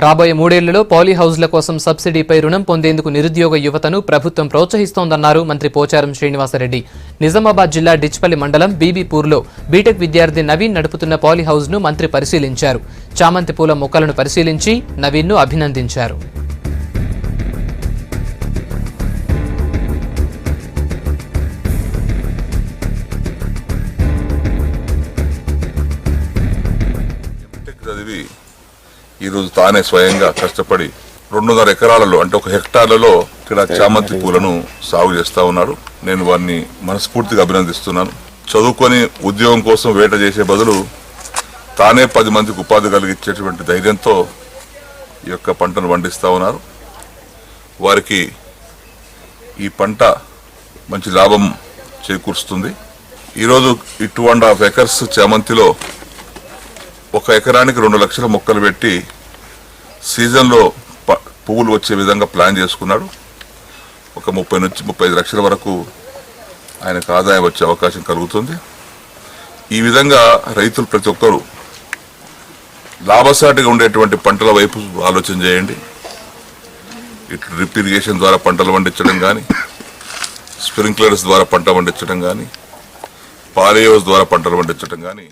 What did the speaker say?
రాబోయే 3 ఏళ్లలో పాలీ హౌజ్ల కోసం సబ్సిడీపై రుణం పొందేందుకు నిరుద్యోగ యువతను ప్రభుత్వం ప్రోత్సహిస్తోందన్నారు మంత్రి పోచారం శ్రీనివాసరెడ్డి. నిజామాబాద్ జిల్లా డిచ్పల్లి మండలం బీబీపూర్లో బీటెక్ విద్యార్థి నవీన్ నడుపుతున్న పాలీ హౌజ్ను మంత్రి పరిశీలించారు. చామంతి పూల మొక్కలను పరిశీలించి నవీన్ను అభినందించారు. ఈరోజు తానే స్వయంగా కష్టపడి 2.5 ఎకరాలలో అంటే 1 హెక్టార్లలో ఇక్కడ చామంతి పూలను సాగు చేస్తా ఉన్నాడు. నేను వారిని మనస్ఫూర్తిగా అభినందిస్తున్నాను. చదువుకొని ఉద్యోగం కోసం వేట చేసే బదులు తానే 10 మందికి ఉపాధి కలిగించేటువంటి ధైర్యంతో ఈ యొక్క పంటను పండిస్తా ఉన్నారు. వారికి ఈ పంట మంచి లాభం చేకూరుస్తుంది. ఈరోజు ఈ 2.5 ఎకర్స్ చామంతిలో 1 ఎకరానికి 2 లక్షల మొక్కలు పెట్టి సీజన్లో పువ్వులు వచ్చే విధంగా ప్లాన్ చేసుకున్నాడు. ఒక 30 నుంచి 35 లక్షల వరకు ఆయనకు ఆదాయం వచ్చే అవకాశం కలుగుతుంది. ఈ విధంగా రైతులు ప్రతి ఒక్కరూ లాభసాటిగా ఉండేటువంటి పంటల వైపు ఆలోచన చేయండి. ఇటు డ్రిప్ ఇరిగేషన్ ద్వారా పంటలు పండించడం కానీ, స్ప్రింక్లర్స్ ద్వారా పంట పండించడం కానీ, పాలీ హౌస్ ద్వారా పంటలు పండించడం కానీ